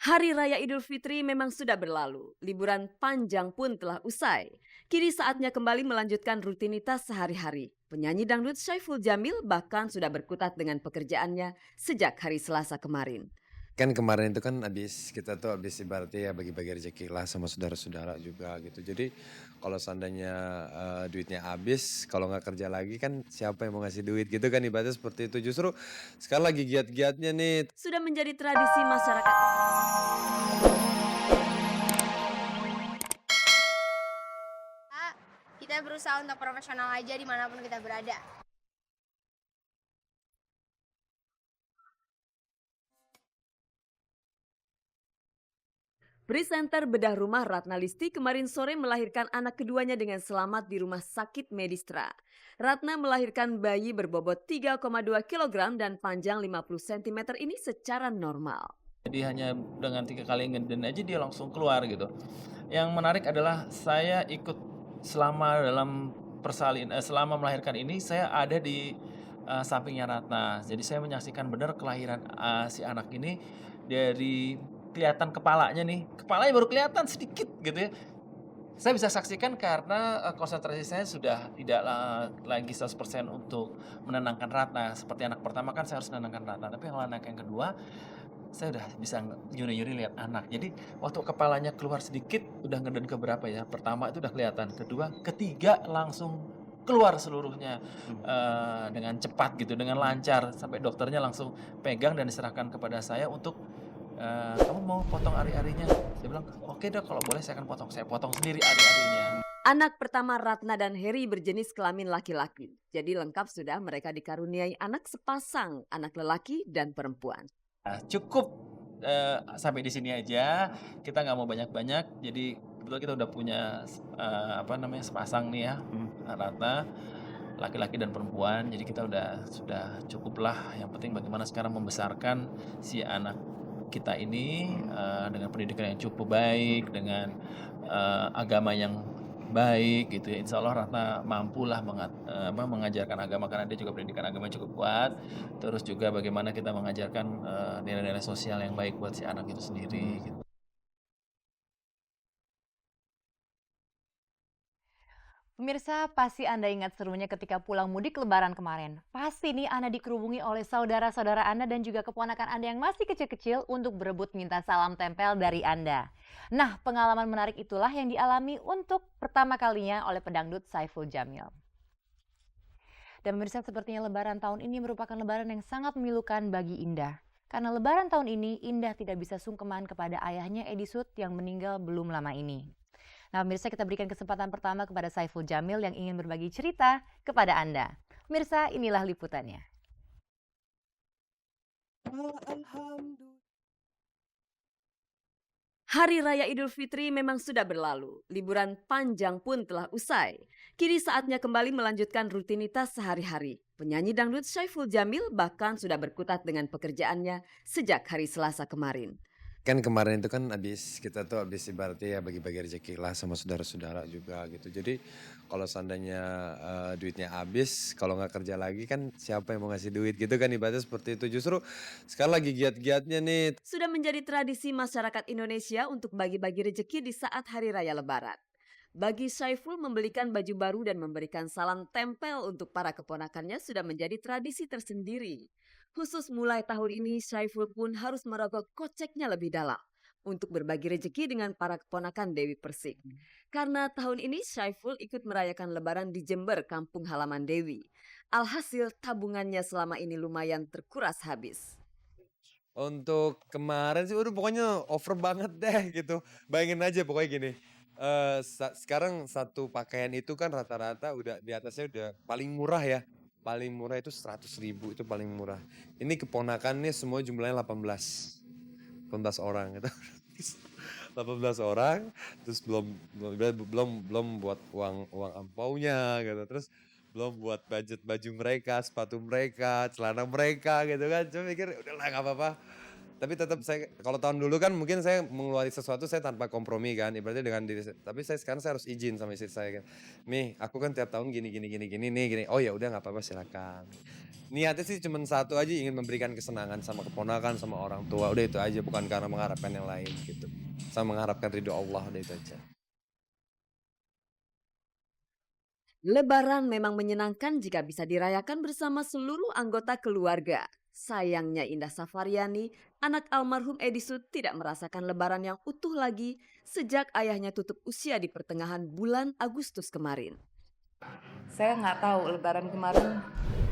Hari Raya Idul Fitri memang sudah berlalu, liburan panjang pun telah usai. Kini saatnya kembali melanjutkan rutinitas sehari-hari. Penyanyi dangdut Syaiful Jamil bahkan sudah berkutat dengan pekerjaannya sejak hari Selasa kemarin. Kan kemarin itu kan kita tuh habis ibaratnya ya bagi-bagi rezeki lah sama saudara-saudara juga gitu. Jadi kalau seandainya, duitnya habis, kalau nggak kerja lagi kan siapa yang mau ngasih duit gitu kan ibaratnya seperti itu. Justru sekarang lagi giat-giatnya nih. Sudah menjadi tradisi masyarakat. Kita berusaha untuk profesional aja dimanapun kita berada. Presenter bedah rumah Ratna Listi kemarin sore melahirkan anak keduanya dengan selamat di rumah sakit Medistra. Ratna melahirkan bayi berbobot 3,2 kg dan panjang 50 cm ini secara normal. Jadi hanya dengan 3 kali ngeden aja dia langsung keluar gitu. Yang menarik adalah saya ikut selama dalam selama melahirkan ini saya ada di, sampingnya Ratna. Jadi saya menyaksikan benar kelahiran, si anak ini dari kelihatan kepalanya nih, kepalanya baru kelihatan sedikit gitu ya. Saya bisa saksikan karena, konsentrasi saya sudah tidak lagi 100% untuk menenangkan Ratna. Seperti anak pertama kan saya harus menenangkan Ratna, tapi kalau anak yang kedua, saya udah bisa nyuri-nyuri lihat anak. Jadi waktu kepalanya keluar sedikit, udah ngeden ke berapa ya, pertama itu udah kelihatan, kedua, ketiga langsung keluar seluruhnya, dengan cepat gitu, dengan lancar, sampai dokternya langsung pegang dan diserahkan kepada saya untuk, "Kamu mau potong ari-arinya?" Saya bilang, "Oke Dok, kalau boleh saya akan potong." Saya potong sendiri ari-arinya. Anak pertama Ratna dan Heri berjenis kelamin laki-laki. Jadi lengkap sudah mereka dikaruniai anak sepasang, anak lelaki dan perempuan. Cukup, sampai di sini aja, kita nggak mau banyak-banyak. Jadi kebetulan kita udah punya apa namanya, sepasang nih ya, Ratna, laki-laki dan perempuan. Jadi kita sudah cukuplah, yang penting bagaimana sekarang membesarkan si anak kita ini, dengan pendidikan yang cukup baik, dengan, agama yang baik gitu ya. Insya Allah Ratna mampulah mengajarkan agama karena dia juga pendidikan agama cukup kuat. Terus juga bagaimana kita mengajarkan, nilai-nilai sosial yang baik buat si anak itu sendiri gitu. Pemirsa, pasti Anda ingat serunya ketika pulang mudik Lebaran kemarin. Pasti nih Anda dikerubungi oleh saudara-saudara Anda dan juga keponakan Anda yang masih kecil-kecil untuk berebut minta salam tempel dari Anda. Nah, pengalaman menarik itulah yang dialami untuk pertama kalinya oleh pedangdut Saiful Jamil. Dan pemirsa, sepertinya Lebaran tahun ini merupakan Lebaran yang sangat memilukan bagi Indah. Karena Lebaran tahun ini, Indah tidak bisa sungkeman kepada ayahnya Edi Sud yang meninggal belum lama ini. Nah, pemirsa, kita berikan kesempatan pertama kepada Saiful Jamil yang ingin berbagi cerita kepada Anda. Pemirsa, inilah liputannya. Hari Raya Idul Fitri memang sudah berlalu, liburan panjang pun telah usai. Kini saatnya kembali melanjutkan rutinitas sehari-hari. Penyanyi dangdut Syaiful Jamil bahkan sudah berkutat dengan pekerjaannya sejak hari Selasa kemarin. Kan kemarin itu kan kita tuh habis ibaratnya ya bagi-bagi rezeki lah sama saudara-saudara juga gitu. Jadi kalau seandainya, duitnya habis, kalau nggak kerja lagi kan siapa yang mau ngasih duit gitu kan ibaratnya seperti itu. Justru sekarang lagi giat-giatnya nih. Sudah menjadi tradisi masyarakat Indonesia untuk bagi-bagi rezeki di saat Hari Raya Lebaran. Bagi Syaiful membelikan baju baru dan memberikan salam tempel untuk para keponakannya sudah menjadi tradisi tersendiri. Khusus mulai tahun ini Syaiful pun harus merogoh koceknya lebih dalam untuk berbagi rezeki dengan para keponakan Dewi Persik. Karena tahun ini Syaiful ikut merayakan Lebaran di Jember, kampung halaman Dewi. Alhasil tabungannya selama ini lumayan terkuras habis. Untuk kemarin sih udah pokoknya over banget deh gitu. Bayangin aja pokoknya gini, sekarang satu pakaian itu kan rata-rata udah di atasnya udah paling murah ya, paling murah itu 100.000 itu paling murah. Ini keponakannya semua jumlahnya 18 orang gitu. 18 orang, terus belum belum belum belum buat uang uang ampaunya gitu, terus belum buat budget baju mereka, sepatu mereka, celana mereka gitu kan. Cuma mikir udahlah nggak apa-apa. Tapi tetap saya kalau tahun dulu kan mungkin saya mengeluarkan sesuatu saya tanpa kompromi kan, ibaratnya dengan diri saya. Tapi sekarang saya harus izin sama istri saya kan. "Mi, aku kan tiap tahun gini gini gini gini nih, gini." "Oh ya udah nggak apa-apa silakan." Niatnya sih cuma satu aja, ingin memberikan kesenangan sama keponakan, sama orang tua. Udah itu aja, bukan karena mengharapkan yang lain gitu. Sama mengharapkan ridho Allah, udah itu aja. Lebaran memang menyenangkan jika bisa dirayakan bersama seluruh anggota keluarga. Sayangnya Indah Safariani, anak almarhum Edisut tidak merasakan lebaran yang utuh lagi sejak ayahnya tutup usia di pertengahan bulan Agustus kemarin. Saya nggak tahu lebaran kemarin,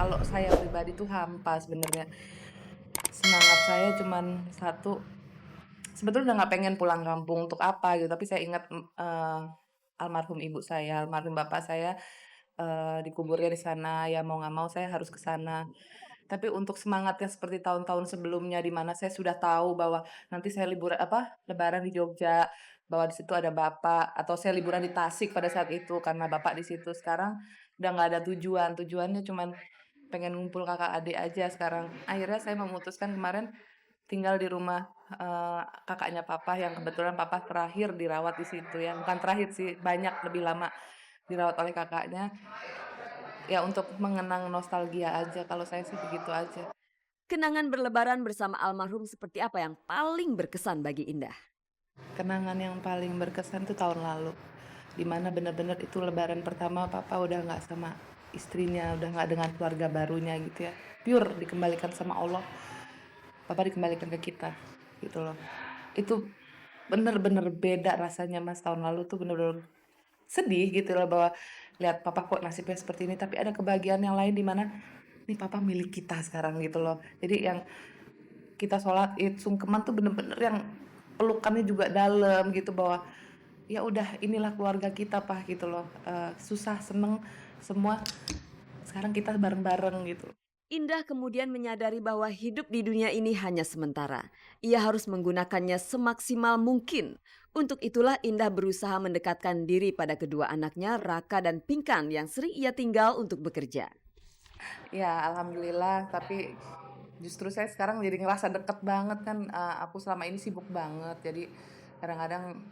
kalau saya pribadi tuh hampa sebenarnya. Semangat saya cuman satu, sebetulnya udah nggak pengen pulang kampung untuk apa gitu, tapi saya ingat almarhum ibu saya, almarhum bapak saya dikuburnya di sana, ya mau nggak mau saya harus ke sana. Tapi untuk semangatnya seperti tahun-tahun sebelumnya di mana saya sudah tahu bahwa nanti saya lebaran di Jogja, bahwa di situ ada bapak, atau saya liburan di Tasik pada saat itu karena bapak di situ. Sekarang udah nggak ada tujuan, tujuannya cuman pengen ngumpul kakak adik aja sekarang. Akhirnya saya memutuskan kemarin tinggal di rumah kakaknya papa yang kebetulan papa terakhir dirawat di situ ya. Bukan terakhir sih, banyak lebih lama dirawat oleh kakaknya. Ya untuk mengenang nostalgia aja, kalau saya sih begitu aja. Kenangan berlebaran bersama almarhum seperti apa yang paling berkesan bagi Indah? Kenangan yang paling berkesan tuh tahun lalu, dimana bener-bener itu lebaran pertama papa udah nggak sama istrinya, udah nggak dengan keluarga barunya gitu ya, pure dikembalikan sama Allah, papa dikembalikan ke kita gitu loh. Itu bener-bener beda rasanya Mas. Tahun lalu tuh bener-bener sedih gitu loh, bahwa lihat papa kok nasibnya seperti ini, tapi ada kebahagiaan yang lain di mana nih papa milik kita sekarang gitu loh. Jadi yang kita sholat id sungkeman tuh bener-bener yang pelukannya juga dalam gitu, bahwa ya udah inilah keluarga kita pak gitu loh. Susah seneng semua sekarang kita bareng-bareng gitu. Indah kemudian menyadari bahwa hidup di dunia ini hanya sementara. Ia harus menggunakannya semaksimal mungkin. Untuk itulah Indah berusaha mendekatkan diri pada kedua anaknya, Raka dan Pinkan, yang sering ia tinggal untuk bekerja. Ya alhamdulillah, tapi justru saya sekarang jadi ngerasa deket banget kan. Aku selama ini sibuk banget, jadi kadang-kadang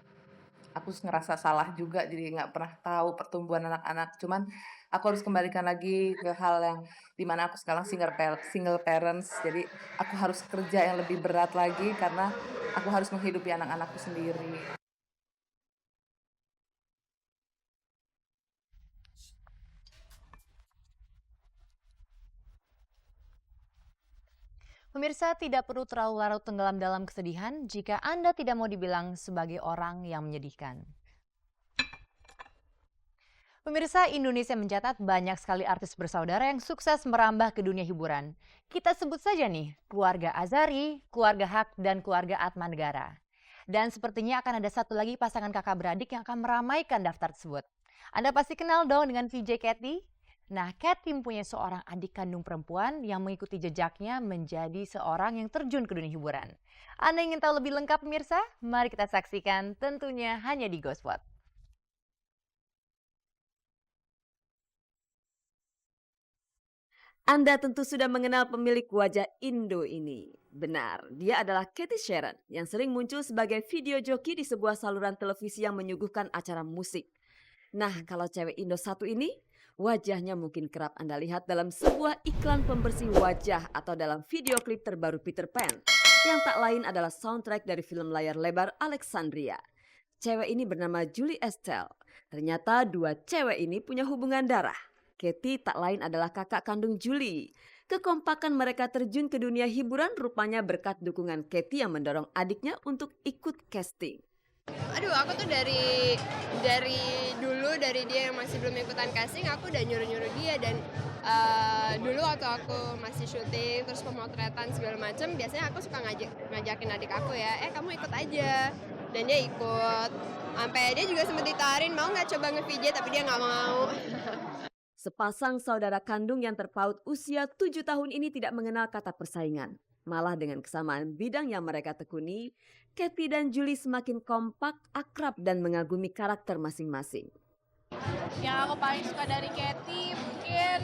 aku ngerasa salah juga, jadi nggak pernah tahu pertumbuhan anak-anak. Cuman aku harus kembalikan lagi ke hal yang dimana aku sekarang single parents, jadi aku harus kerja yang lebih berat lagi karena aku harus menghidupi anak-anakku sendiri. Pemirsa, tidak perlu terlalu larut tenggelam dalam kesedihan jika Anda tidak mau dibilang sebagai orang yang menyedihkan. Pemirsa, Indonesia mencatat banyak sekali artis bersaudara yang sukses merambah ke dunia hiburan. Kita sebut saja nih, keluarga Azhari, keluarga Haq, dan keluarga Atmanegara. Dan sepertinya akan ada satu lagi pasangan kakak beradik yang akan meramaikan daftar tersebut. Anda pasti kenal dong dengan VJ Katy. Nah, Katy mempunyai seorang adik kandung perempuan yang mengikuti jejaknya menjadi seorang yang terjun ke dunia hiburan. Anda ingin tahu lebih lengkap pemirsa? Mari kita saksikan tentunya hanya di GoSpot. Anda tentu sudah mengenal pemilik wajah Indo ini. Benar, dia adalah Cathy Sharon yang sering muncul sebagai video joki di sebuah saluran televisi yang menyuguhkan acara musik. Nah, kalau cewek Indo satu ini, wajahnya mungkin kerap Anda lihat dalam sebuah iklan pembersih wajah atau dalam video klip terbaru Peter Pan, yang tak lain adalah soundtrack dari film layar lebar Alexandria. Cewek ini bernama Julie Estelle. Ternyata dua cewek ini punya hubungan darah. Cathy tak lain adalah kakak kandung Julie. Kekompakan mereka terjun ke dunia hiburan rupanya berkat dukungan Cathy yang mendorong adiknya untuk ikut casting. Aduh, aku tuh dari dulu, dari dia yang masih belum ikutan casting, aku udah nyuruh-nyuruh dia. Dan dulu waktu aku masih syuting, terus pemotretan segala macem, biasanya aku suka ngajakin adik aku ya, kamu ikut aja. Dan dia ikut, sampai dia juga sempet ditawarin, mau gak coba nge-VJ, tapi dia gak mau. Sepasang saudara kandung yang terpaut usia 7 tahun ini tidak mengenal kata persaingan. Malah dengan kesamaan bidang yang mereka tekuni, Cathy dan Julie semakin kompak, akrab, dan mengagumi karakter masing-masing. Yang aku paling suka dari Cathy mungkin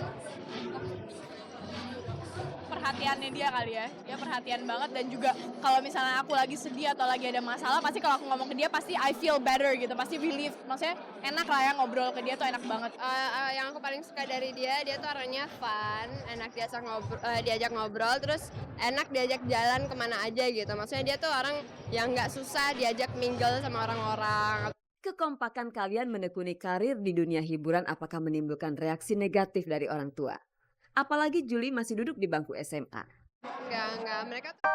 perhatian perhatiannya dia kali ya. Dia perhatian banget dan juga kalau misalnya aku lagi sedih atau lagi ada masalah, pasti kalau aku ngomong ke dia pasti I feel better gitu, pasti relief. Maksudnya enak lah ya ngobrol ke dia tuh enak banget. Yang aku paling suka dari dia tuh orangnya fun, enak diajak ngobrol, terus enak diajak jalan kemana aja gitu. Maksudnya dia tuh orang yang nggak susah diajak mingle sama orang-orang. Kekompakan kalian menekuni karir di dunia hiburan apakah menimbulkan reaksi negatif dari orang tua? Apalagi Julie masih duduk di bangku SMA. Enggak, mereka tuh